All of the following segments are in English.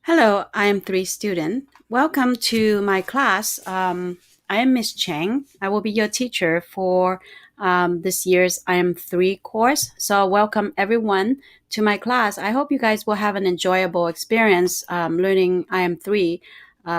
Hello, IM3 student. Welcome to my class. I am Miss Chang. I will be your teacher for this year's IM3 course. So welcome everyone to my class. I hope you guys will have an enjoyable experience learning IM3.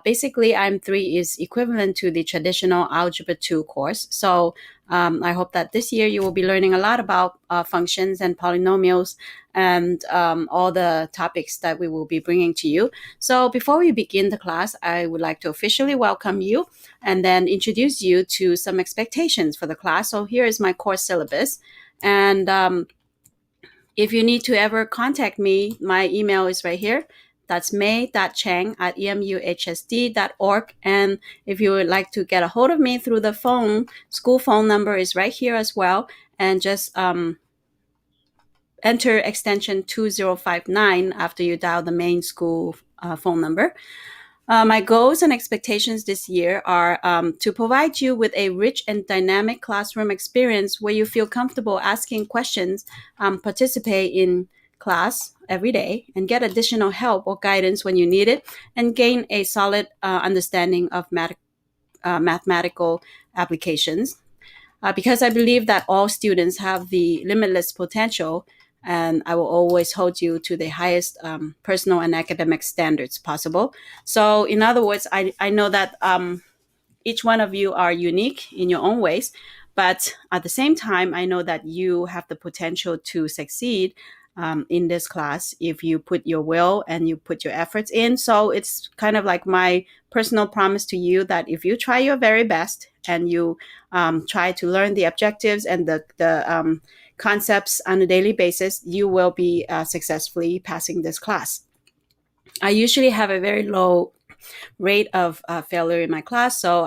Basically, IM3 is equivalent to the traditional Algebra 2 course. So I hope that this year you will be learning a lot about functions and polynomials and all the topics that we will be bringing to you. So before we begin the class, I would like to officially welcome you and then introduce you to some expectations for the class. So here is my course syllabus. And if you need to ever contact me, my email is right here. That's may.chang@emuhsd.org. And if you would like to get a hold of me through the phone, school phone number is right here as well. And just enter extension 2059 after you dial the main school phone number. My goals and expectations this year are to provide you with a rich and dynamic classroom experience where you feel comfortable asking questions, participate in class every day, and get additional help or guidance when you need it, and gain a solid understanding of mathematical applications. Because I believe that all students have the limitless potential, and I will always hold you to the highest personal and academic standards possible. So, in other words, I know that each one of you are unique in your own ways, but at the same time, I know that you have the potential to succeed in this class if you put your will and you put your efforts in. So it's kind of like my personal promise to you that if you try your very best and you try to learn the objectives and the concepts on a daily basis, you will be successfully passing this class. I usually have a very low rate of failure in my class. So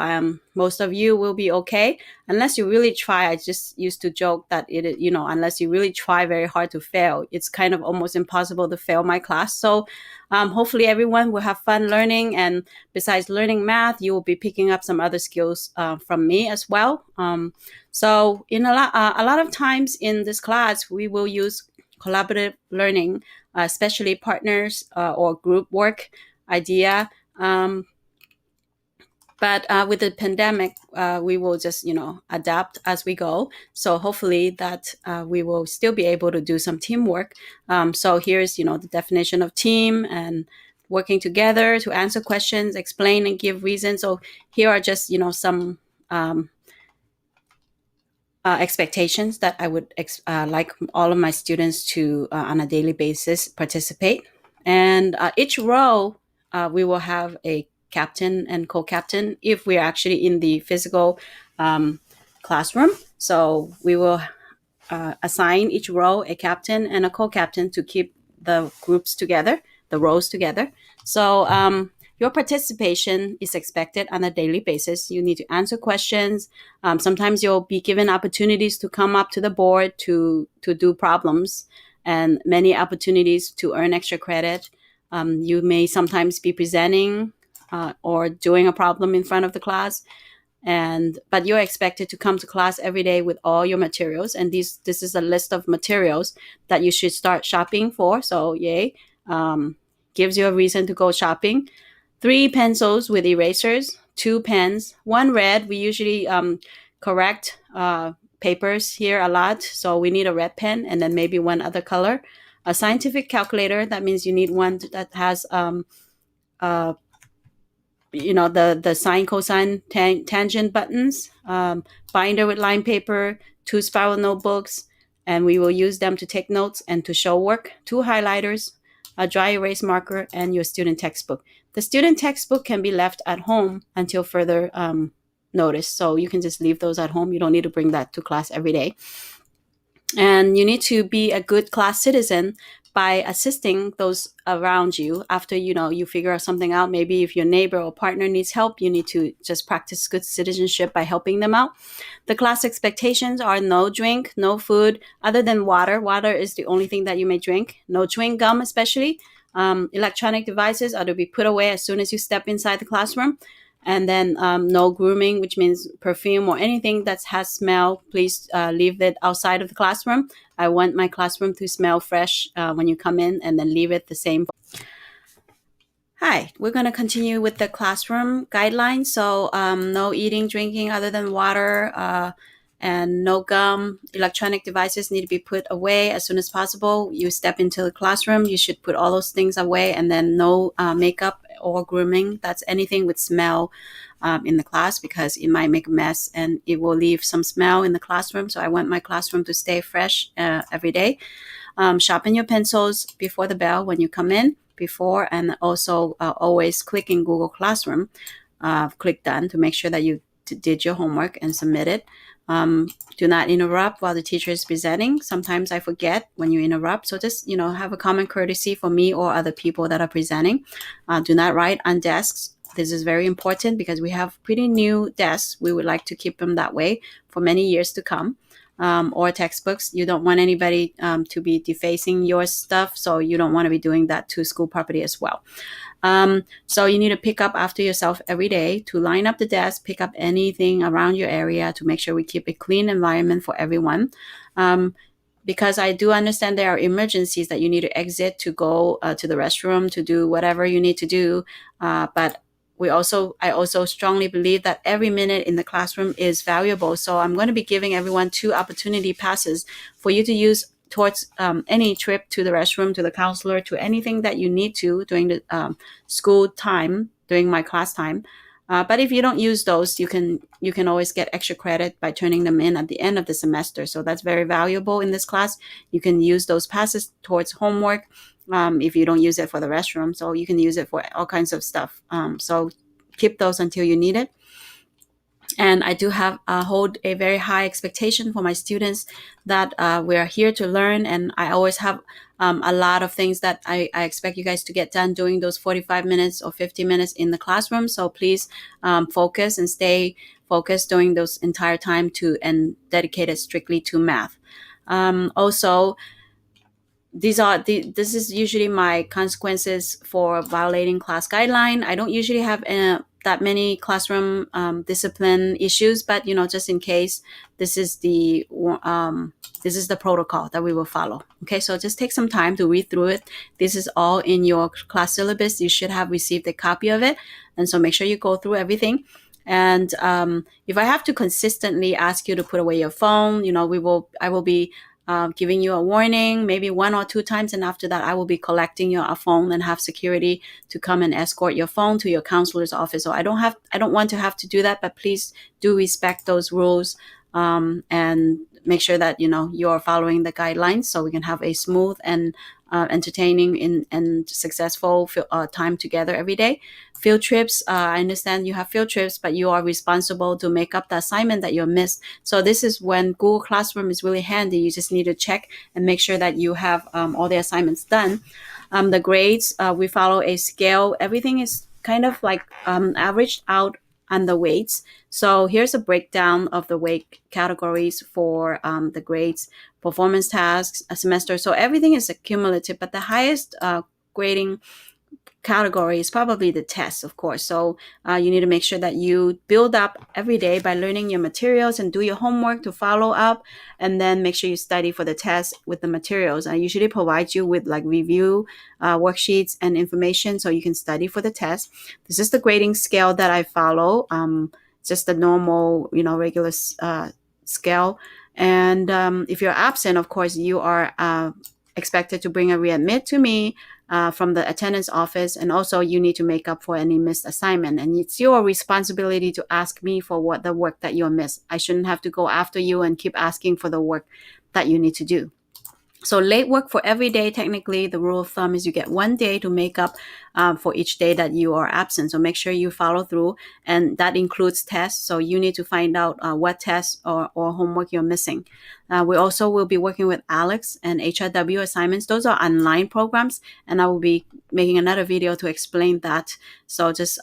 most of you will be okay unless you really try. I just used to joke that unless you really try very hard to fail, it's kind of almost impossible to fail my class. So hopefully everyone will have fun learning. And besides learning math, you will be picking up some other skills from me as well. So in a lot of times in this class, we will use collaborative learning, especially partners or group work idea. But with the pandemic, we will just adapt as we go. So hopefully that we will still be able to do some teamwork. So here's the definition of team and working together to answer questions, explain and give reasons. So here are just some expectations that I would like all of my students to on a daily basis participate. And each row we will have a captain and co-captain if we're actually in the physical classroom. So we will assign each row a captain and a co-captain to keep the groups together, the rows together. So your participation is expected on a daily basis. You need to answer questions. Sometimes you'll be given opportunities to come up to the board to do problems, and many opportunities to earn extra credit. You may sometimes be presenting or doing a problem in front of the class, but you're expected to come to class every day with all your materials. And this is a list of materials that you should start shopping for. So yay, gives you a reason to go shopping. 3 pencils with erasers, 2 pens, 1 red. We usually correct papers here a lot, so we need a red pen, and then maybe 1 other color. A scientific calculator, that means you need one that has the sine, cosine, tangent buttons, binder with line paper, 2 spiral notebooks, and we will use them to take notes and to show work, 2 highlighters, a dry erase marker, and your student textbook. The student textbook can be left at home until further notice. So you can just leave those at home. You don't need to bring that to class every day. And you need to be a good class citizen by assisting those around you after you figure something out. Maybe if your neighbor or partner needs help, you need to just practice good citizenship by helping them out. The class expectations are no drink, no food other than water. Water is the only thing that you may drink. No chewing gum, especially. Electronic devices are to be put away as soon as you step inside the classroom. And then no grooming, which means perfume or anything that has smell. Please leave it outside of the classroom. I want my classroom to smell fresh when you come in, and then leave it the same. Hi, we're going to continue with the classroom guidelines. So, no eating, drinking other than water, and no gum. Electronic devices need to be put away as soon as possible. You step into the classroom, you should put all those things away, and then no makeup or grooming. That's anything with smell in the class, because it might make a mess and it will leave some smell in the classroom. So, I want my classroom to stay fresh every day. Sharpen your pencils before the bell when you come in, before, and also always click in Google Classroom. Click done to make sure that you did your homework and submit it. Do not interrupt while the teacher is presenting. Sometimes I forget when you interrupt. So just, have a common courtesy for me or other people that are presenting. Do not write on desks. This is very important because we have pretty new desks. We would like to keep them that way for many years to come. Or textbooks. You don't want anybody to be defacing your stuff, so you don't want to be doing that to school property as well. So you need to pick up after yourself every day, to line up the desk, pick up anything around your area to make sure we keep a clean environment for everyone. Because I do understand there are emergencies that you need to exit to go to the restroom, to do whatever you need to do. But I also strongly believe that every minute in the classroom is valuable. So I'm going to be giving everyone 2 opportunity passes for you to use towards any trip to the restroom, to the counselor, to anything that you need to during the school time, during my class time. But if you don't use those, you can always get extra credit by turning them in at the end of the semester. So that's very valuable in this class. You can use those passes towards homework if you don't use it for the restroom. So you can use it for all kinds of stuff. So keep those until you need it. And I do hold a very high expectation for my students that we are here to learn. And I always have a lot of things that I expect you guys to get done during those 45 minutes or 50 minutes in the classroom. So please focus and stay focused during those entire time and dedicate it strictly to math. Also, this is usually my consequences for violating class guideline. I don't usually have that many classroom discipline issues, but just in case, this is the protocol that we will follow. Okay, so just take some time to read through it. This is all in your class syllabus. You should have received a copy of it, and so make sure you go through everything. And if I have to consistently ask you to put away your phone, I will be giving you a warning, maybe 1 or 2 times, and after that, I will be collecting your phone and have security to come and escort your phone to your counselor's office. So I don't want to have to do that, but please do respect those rules and make sure that you're following the guidelines, so we can have a smooth and entertaining and successful time together every day. Field trips, I understand you have field trips, but you are responsible to make up the assignment that you missed. So this is when Google Classroom is really handy. You just need to check and make sure that you have all the assignments done. The grades, we follow a scale. Everything is kind of like averaged out on the weights. So here's a breakdown of the weight categories for the grades, performance tasks, a semester. So everything is accumulative, but the highest grading category is probably the test, of course. So you need to make sure that you build up every day by learning your materials and do your homework to follow up, and then make sure you study for the test with the materials. I usually provide you with like review worksheets and information so you can study for the test. This is the grading scale that I follow, just the normal, regular scale. And if you're absent, of course, you are expected to bring a readmit to me from the attendance office, and also you need to make up for any missed assignment, and it's your responsibility to ask me for the work that you missed. I shouldn't have to go after you and keep asking for the work that you need to do. So late work for every day, technically, the rule of thumb is you get 1 day to make up for each day that you are absent. So make sure you follow through, and that includes tests. So you need to find out what tests or homework you're missing. We also will be working with Alex and HRW assignments. Those are online programs, and I will be making another video to explain that. So just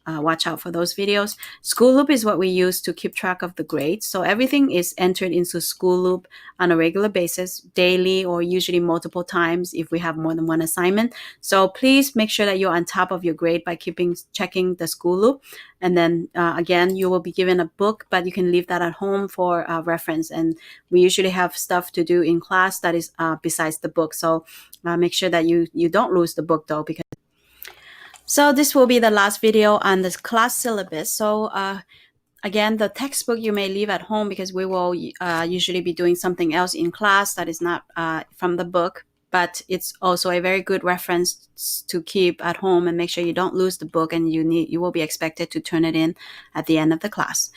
watch out for those videos. School Loop is what we use to keep track of the grades. So everything is entered into School Loop on a regular basis, daily or usually multiple times if we have more than one assignment. So please make sure that you're on top of your grade by checking the School Loop. And then again, you will be given a book, but you can leave that at home for reference. And we usually have stuff to do in class that is besides the book. So make sure that you don't lose the book though, because So this will be the last video on this class syllabus. So again, the textbook you may leave at home because we will usually be doing something else in class that is not from the book. But it's also a very good reference to keep at home and make sure you don't lose the book, and you will be expected to turn it in at the end of the class.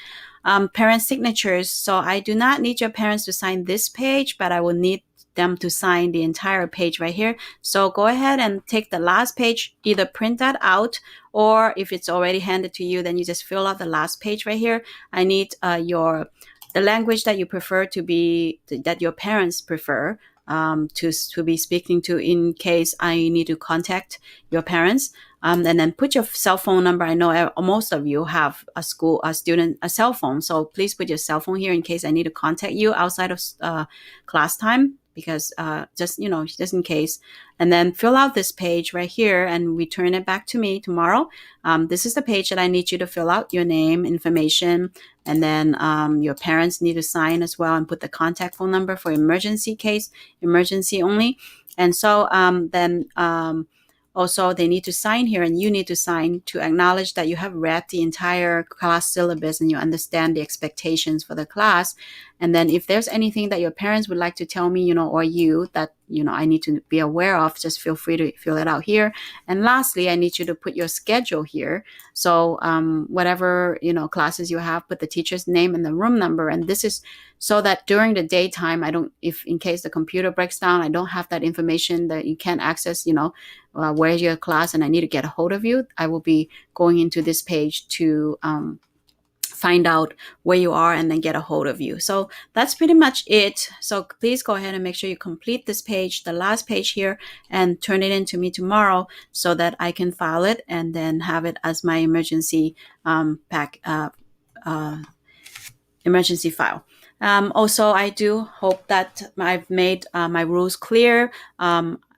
Parent signatures. So I do not need your parents to sign this page, but I will need them to sign the entire page right here. So go ahead and take the last page, either print that out, or if it's already handed to you, then you just fill out the last page right here. I need the language that you prefer to be, that your parents prefer to be speaking to in case I need to contact your parents. And then put your cell phone number. I know most of you have a cell phone. So please put your cell phone here in case I need to contact you outside of class time, because just in case. And then fill out this page right here and return it back to me tomorrow. This is the page that I need you to fill out: your name, information, and then your parents need to sign as well, and put the contact phone number for emergency only. And so then also, they need to sign here, and you need to sign to acknowledge that you have read the entire class syllabus and you understand the expectations for the class. And then if there's anything that your parents would like to tell me, or you, that, I need to be aware of, just feel free to fill it out here. And lastly, I need you to put your schedule here. So whatever, classes you have, put the teacher's name and the room number. And this is so that during the daytime, if in case the computer breaks down, I don't have that information that you can't access, where's your class and I need to get a hold of you, I will be going into this page to find out where you are and then get a hold of you. So that's pretty much it. So please go ahead and make sure you complete this page, the last page here, and turn it in to me tomorrow so that I can file it and then have it as my emergency emergency file. Also, I do hope that I've made my rules clear.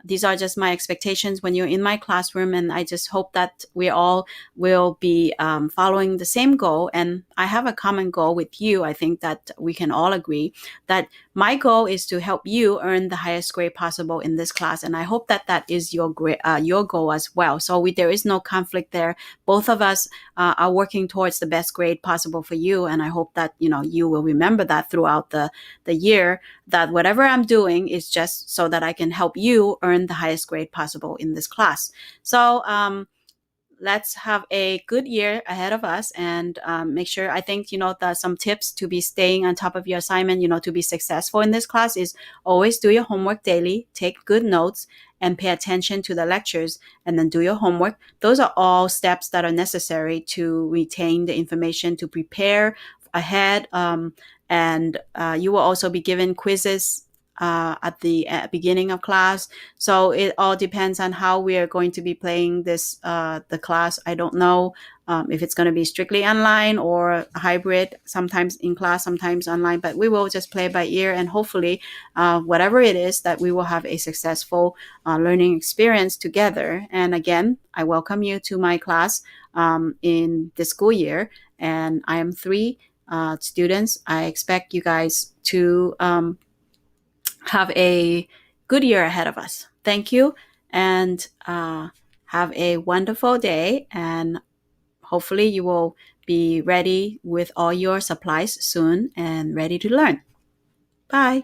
These are just my expectations when you're in my classroom, and I just hope that we all will be following the same goal. And I have a common goal with you. I think that we can all agree that my goal is to help you earn the highest grade possible in this class, and I hope that that is your goal as well. So there is no conflict there. Both of us are working towards the best grade possible for you, and I hope that you will remember that throughout the year, that whatever I'm doing is just so that I can help you earn the highest grade possible in this class. So let's have a good year ahead of us, and make sure, I think, some tips to be staying on top of your assignment, to be successful in this class is always do your homework daily, take good notes, and pay attention to the lectures, and then do your homework. Those are all steps that are necessary to retain the information, to prepare ahead. And you will also be given quizzes at the beginning of class. So it all depends on how we are going to be playing this, the class. I don't know if it's going to be strictly online or hybrid, sometimes in class, sometimes online, but we will just play by ear, and hopefully whatever it is, that we will have a successful learning experience together. And again, I welcome you to my class in the school year, and IM3 students, I expect you guys to have a good year ahead of us. Thank you, and have a wonderful day, and hopefully you will be ready with all your supplies soon and ready to learn. Bye.